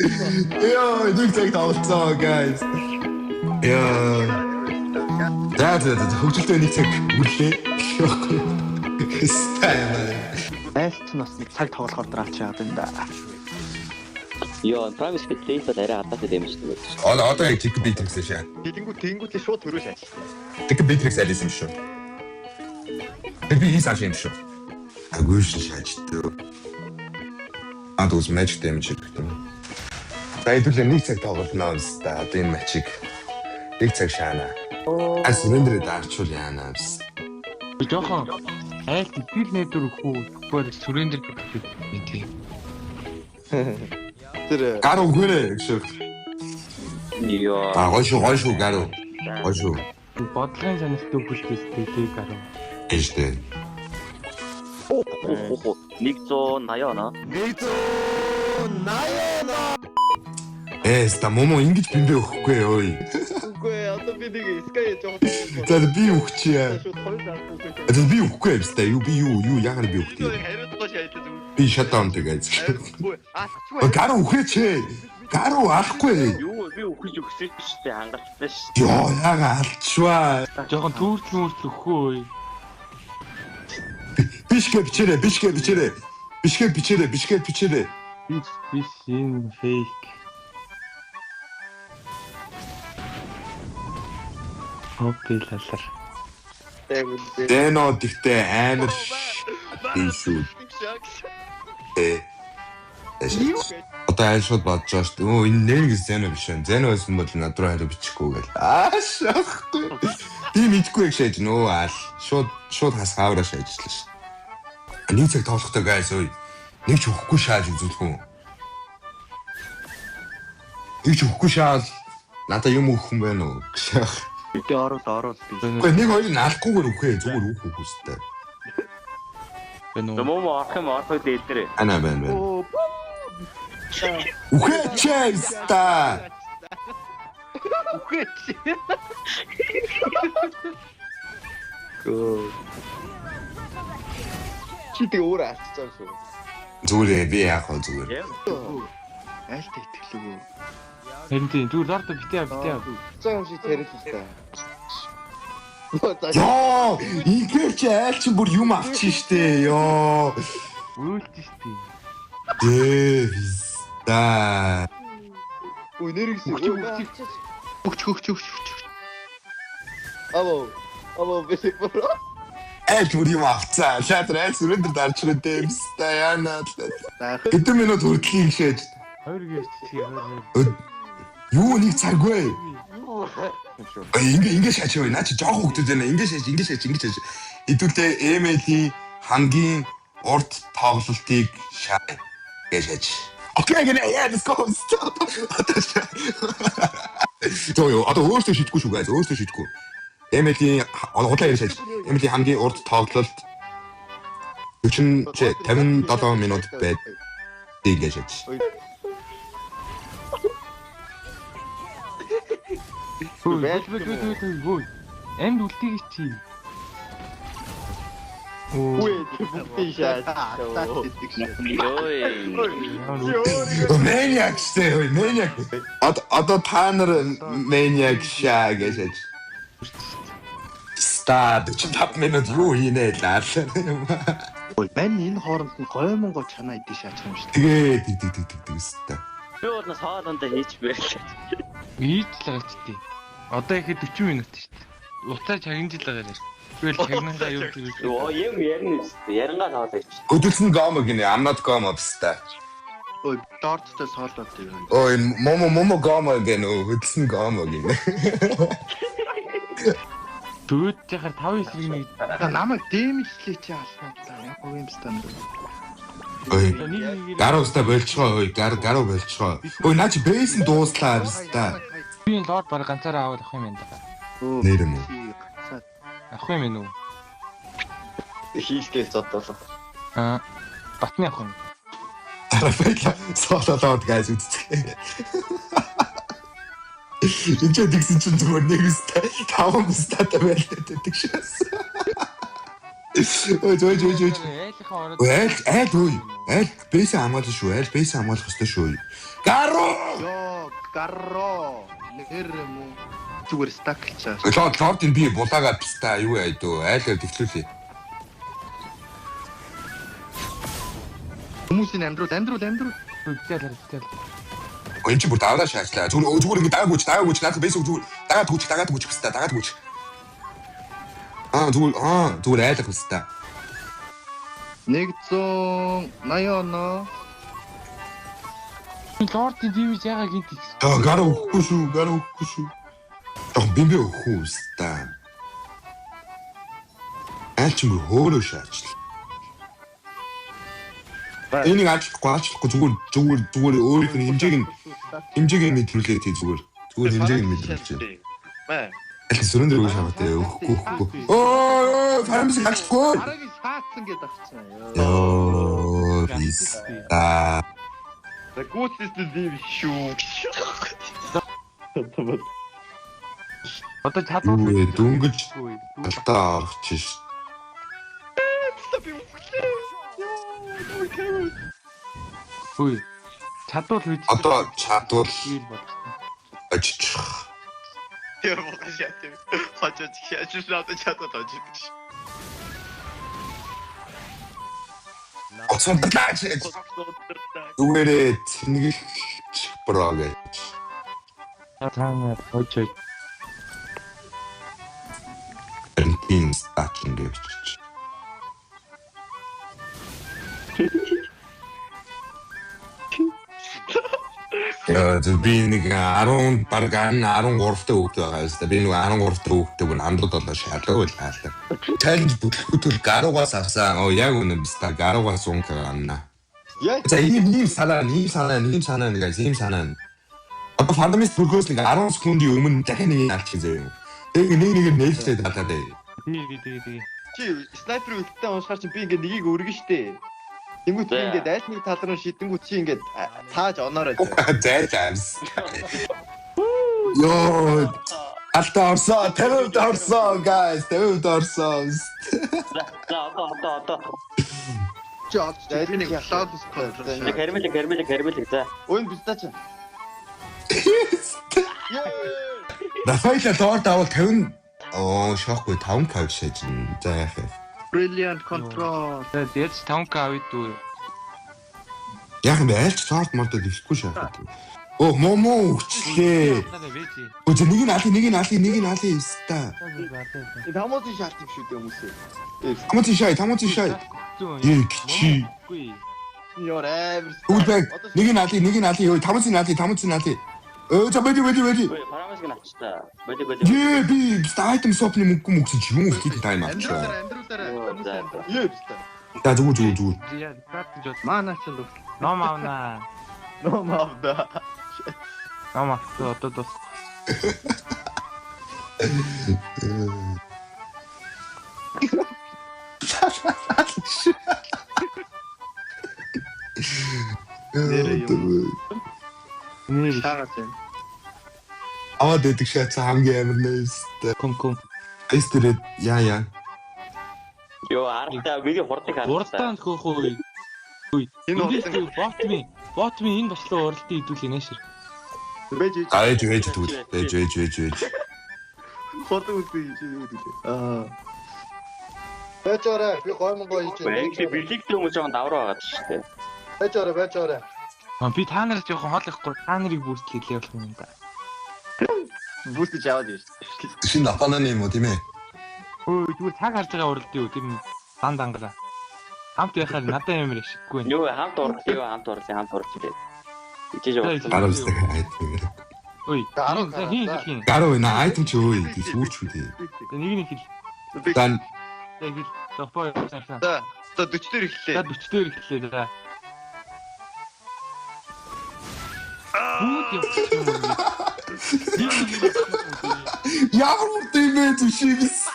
Yo, нэг цаг тоглолцоо guys. Яа. За хөгжилтэй нэг цаг үлээ. Айлт нь бас нэг цаг тоглохоор драач яад энэ да. Йоо, Travis Scott арай атаатай дэмждэг. Одоо яг Tick Beatrix шээ. Тэнгүүтлээ шууд төрөөш ажил. Tick Beatrix алис юм шүү. Би хийсаж юм шүү. Агүйш шаажтай. Адус матч дэмж гэдэг. За хэдүүлээ нэг цаг тоглоно өстэй. Одоо энэ матчийг нэг цаг шаана. Асвэндрэ дарчул яана. Жохон айлт бил нэдүр хүү бүр сүрэндэр гэдэг тийм. Тэр Гаруу хүрээ шүү. Йоо. Гойшуу гаруу. Гойшуу. Бодлогын сонирхтыг хүлээстэй тийм гарав. Эштэй. 180 оноо. Ста момо ингэж бимбэ өгөхгүй ой. үгүй одоо би нэг Sky жоохон За би өгчээ. шууд хоёр заахгүй. За би өгөхгүй юмстай. Юу яагаад би өгтий. Хариуд гош яйдаг зүг. Би shutdown тэгээд. Аахгүй. Гаруу өгөөч. Гаруу алахгүй. Юу би өгч өгсөн шүү дээ хангалттай шүү. Яа яагаад алчваа. Жохон түүрч өгөхгүй. Бишгэ бичээрэй. Биш энэ фейк. Окей лалар. Дэно дихтэй амар шүү. Одоо айл шууд бодож байгаа шүү дээ. Өө энэ нэргээс Зэно биш вэ? Зэно байсан бол над руу хариу бичихгүй гэл. Шахахгүй. Би мэдгүй яг шааж нөө аал. Шууд хасгаавраа шаажлаа шүү. Нэг цаг тоглохтой guys ой. Нэг ч өгөхгүй шааж үзүүлэх үү? Нэг ч өгөхгүй шаал. Надаа юм өгөх юм байна уу? Тэ орол би. Гэхдээ нэг хоёр наалахгүйгээр өгөхээ зүгээр өгөх үстэй. Бэнүү. Тэмөө орох дээдэрээ. Ана байна. Үхээ чэста. Чи тэг өөр арчсан шүү. Зүгээр би яах вэ зүгээр. Айлт итгэлгүй. Харин тийм зүгээр лорд битээ. Цаан шиг тарих хэвээр. Яа, ингээч айлч бүр юм авчих штэ. Яа. Үйлч штий. Дэвста. Ой нэргсэн. Өгч. Аваа бисик бро. Айлч бүр юм авцаа. Шатрал айл сүрэндэр дарчраа дэвста яана. Хэдэн минут хүртэл шээж. 2 гэрч чи. Юу нэг цаг вэ? Ингээ шаач юу? Наа чи жоох хөвгдөд байна. Ингээ шаач. Хэдүүлээ ML-ийн хамгийн урт тоглолтыг шаач. Окей гэнэ let's go. Одоо өөртөө шийдэхгүй шүү guys. Өөртөө шийдэхгүй. ML-ийн удаан шаач. ML-ийн хамгийн урт тоглолт 57 минут байд. Ингээ шаач. Гүү. Энд үлдгийг чи. Үгүй бүгдийг шаад. Йоо. Maniac сте, maniac. Одоо та нар maniac шаа гэж. Стад 45 минут юу хийнэ лаалаа юм. Ой, бань энэ хооронд нь гоймонго чанаа идэж шаачих юм шүү. Тэгээд сте. Би бол хоолондоо хийж байлаа. Ийд л гацдээ. Одоо ихэд 40 минут шүү дээ. Уцаа чагнажил байгаарай. Би л чагнангаа юу гэж. Йоо, юм ярина үстэй. Ярангаа тоолооч. Өдөлсөн гомо гинэ. I'm not gomo бста. Ой, дорттой соолоод тийм. Ой, момо гомо гинэ. Өдөлсөн гомо гинэ. Дүүд яхаар 5 эсрэг нэг намайг дэмжлээ чи алснаа. Яг уу юм стандарт. Ой, гаруу ста болчихоо. Ой, гаруу болчихоо. Ой, наа чи бейсэн дууслаа бста. Би энэ лорд баг ганцаараа аваад авах юм байна да. Нэр юм уу? Авах юм уу? Хийлгээл зодолоо. Батны авах юм. Рафаэла соолоод guys үзтээ. Энд ч дигсэн чинь зүгээр нэг өстэй 5 өстэй байлаа гэдэг шээс. Ой. Айлынхаа ороод Айл Аль бэйс хамгаална шүү. Аль бэйс хамгаалах ёстой шүү. Гаро! Йоо, гарро. Нэр юм уу? Зүгээр стаклчаа. Лордын би булаагаа пста юу яа дөө. Айлаар төвчлүүлээ. Хүмүүсийн амьдрал. Үгтэл. Энд чи бүр даавраа шаачлаа. Зүгээр ингэ даагууч надад бэйс зүгээр дагаад гүч пста дагаад гүч. Зүгээр айлах пста. 180 оноо. Лордын дивиж ягаа гинт их. Гаро өгөхгүй шүү. Бимби өгөхгүй пста. Аль ч мөр хөөрөө шаачлаа. Энийг аачлахгүй зүгээр өөрийнх нь хэмжээг нь мэдрүүлээ тий зүгээр хэмжээг нь мэдрүүлж байна. Бай. Аль сүрэн дээр шахаад өгөхгүй. Оо, фармс аачлахгүй. Арагийн шаацсан гэдэг авчихсан. Йоо, биста. За гүйцэс дэв шүү. Одоо чадвар Дөнгөж алтаа орох чиш. Хүй. Чадвар хийж. Одоо чадвар ил болсон. ажиж. Тэр මොකද ятив. Хочет сейчас надо чатад ажиж. Оцсон даач. Зүгээрээ тэнэг браг. Таана очой. Энтин стачин гэж. Би нэг 10 баг 13 та хүүхэд байгаа юм. Би нэг 13 та хүүхэдтэй бүр хамдууд болоо шалгав хаалаа. Танд бүтлгүүтэл гаруугаас авсан. Яг үнэн биз та гаруугаас унка ганна. Яа. За ийм санаа guys, ийм санаа. Одоо фандамист бүргөөс нэг 10 секундын өмнө дахин нэг алчих заяа. Тэг нэг нээлттэй татаад бай. Тий. Чи снайпер үлдээ уншихаар чи би ингээ нэгийг өргөн штэ. Тэнгүүт би ингээ дайс нэг тал руу шидэнгүүт чи ингээ тааж оноорой. Зайлаас. Йоо. Алта орсон guys. Тэвд орсон. Жоо дайс нэг клауд скор. Кармелик за. Ой бистач. Рафаэла доор давал 50 шохгүй 5k шээж. За яах вэ? Brilliant control. Тэгээд 5k авид дүү. Яг юм айлч цаарт модод ихгүй шахаад. Оо момо үчлээ. Үгүй нэг нь алий ста. Тамотын шаалт юм шүү дээ хүмүүсээ. Тамотын шай. Чи. Ёо эвэр. Үгүй нэг нь алий. Тамотын алий. За бэди. Парамас гэнэ авчта. Бэди. Би стайтм сопны мөнгө чи юм уу хийх тайм авчаа. Амьдруулаарай. Ёо бистаа. За зүгүү. Яа, картын жоо. Маанаа ч л. Ном авнаа. Ном авда. Ном авто одоо дос. Нэр Шаагаас юм. Аваад идэх шат хамгийн амар нэст. ком. Эстэрэд яа. Йоо арта видео хурдаг харагдаа. Уртаанд хөөхөө. Үгүй. Энэ ботми энэ бослоо уралтын идүүл нээшэр. Бэж. Тэгвэл. Фото үзье юу гэдэг. Бэжорэ би гомгоо хийж Бэлэг бэлэгтэй хүмүүс жоохон давраа байгаа шүү дээ. Бэжорэ. Би та нарыг жоохон хоолохгүй та нарыг бүртгэл хэлээ болох юм да. Бүсэж аваад ирсэн. Шинэ апананы юм уу тийм ээ? Өө зүгээр цаг харж байгаа уралдаа юу тийм дангараа. Хамт яхаар надад юмэр ишиггүй. Юу хамт орох. Ичээж яваа. Гаруустай айт. Ой. Хин. Гаруу наа айтм чи өө сүрч үү тий. Нэг хэл. Дан Хэл. Топоо явсан. За 40 дээр эхэллээ. За 40 дээр эхэллээ за. Бүгд явсан юм. ямар тийм түшигс.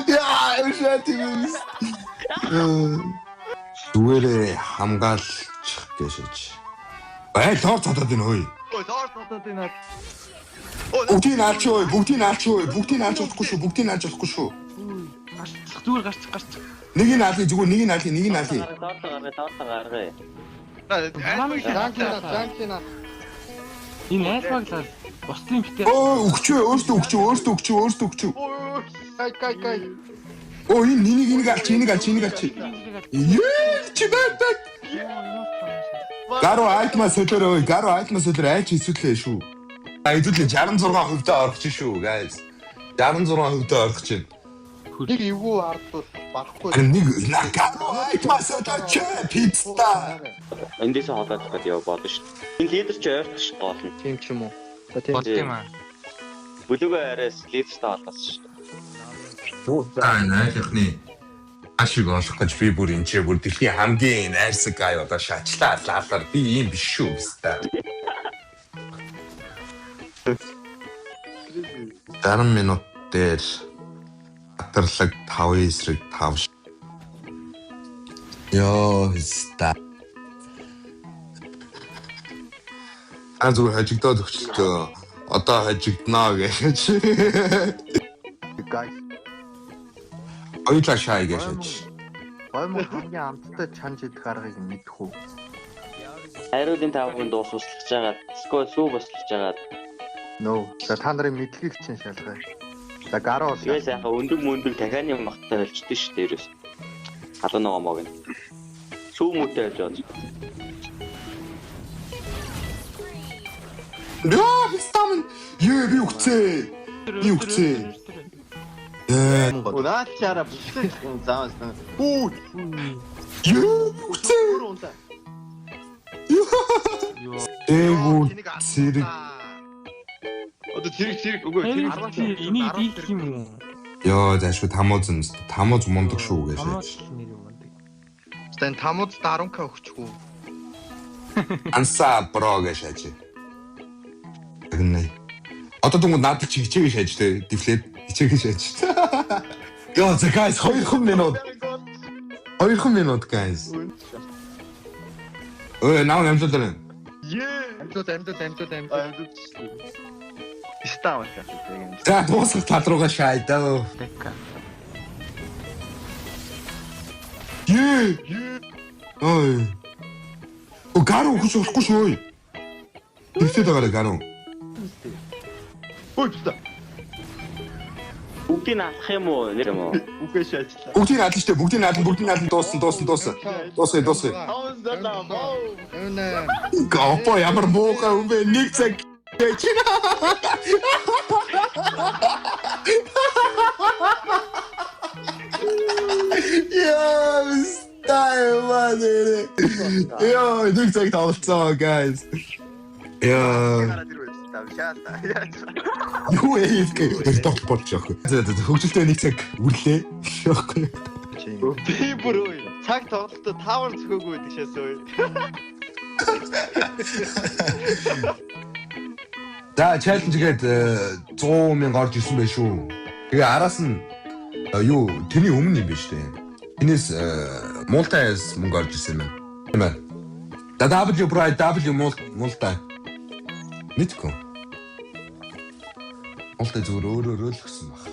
Яа, эшатимс. Зүгээр хамгаалчих гэж. Бай тоор цатаад байна хөөе. Ой, тоор цатаад байна. Бүгдийг алж болохгүй шүү. Зүгээр гарч. Нэг нь алхи зүгээр нэг нь алхи. Гаргая. Жанкина. Энэ айлмаглаа бусдын битээ. Оо өөртөө өгчөө. Кай. Оо энийг алч. Чи бат. Гару айтмаа солиорой. Айч хэсвэлээ шүү. Хэдүүлээ 66% орох чинь шүү, guys. 66% орох чинь. Нэг эвгүй ардуул барахгүй. Нэг гару айтмаа солиорч пицца. Эндээс хадаад гэдэг яа болно шүү. Энэ лидер ч ойртох ш гоолно. Тийм ч юм уу. За тийм. Бот юм аа. Бүлүүгээ арайс лидертэй холбоос шүү. Найхны ашиг олох гэж би бүр энэ ч бүр дэлхийн хамгийн найрсаг гай одоо шаачлаа лаалаар би ийм биш шүү хэвээр. 60 минут дээр батрлаг 5 эсрэг 5. Йоо хэвээр. Зүгээр хажигдаад өгчлөө. Одоо хажигднаа гэж. Guys. Ойлаа шаа гэж. Гоймо хамгийн амттай чанж идэх аргыг мэдэх үү? Хариулын тавхын дуус услаж байгаа. Скол сүү услаж байгаа. Нөө. За та нарын мэдлэгийг чинь шалгая. За гараа бол. Тэгээ сайхан өндөг дахианы магтаа хэлчихдээ шүү дээ ерөөс. Халуун нөгөө мог нь. Сүү мөтэй хэлж байгаа. Яа, стамн. Би үгцээ. Унаачаараа бүсэж заавал. Үу. Үгцээ. Ээгүү зэрэг. Одоо зэрэг үгүй Энийг дийлэх юм уу? Яа, заашгүй тамууз мундаг шүү гэж. Стэн тамууд 10k өгчихгүй. Анса бро гэж. Гэнэ. Одоо дүнг надад чи хичээгээ шааж тэ. Дифлет хичээгээ шааж. Яа, за guys 2 минут. 2 минут guys. Ой, наа амжилттай. Амтууд. Стаавал гэдэг. За дуусах тал руугаа шаайдаа. Ой. О гару хүч болохгүй шүү. Дифлет агараа гару. Ой бста. Бүгдийг алах юм уу? Нэр юм уу? Үгүй шаачлаа. Бүгдийг ална штэ. Бүгдийг ална дууссан. Дуусгая. Гопо ямар боога юм бэ? Нэг цаг чина. Яа, стаймадэр. Яа, нэг цаг тавцаа, guys. Яа. Юу ээ тох болчих. Хөгжилтэй нэг цаг үрлээ. Би бүр ой. Цаг тоглолтод таавар зөхөөгүй гэшээс ой. За чаленжгээд 100 мянга орж ирсэн байх шүү. Тэгээ араас нь юу тэрний өмнө юм биш үү? Энэс мултайс мөнгө орж ирсэн юм. Тийм ээ. W мултай. Мэдгүй. Мултай зүгээр өөрөө л өгсөн баг.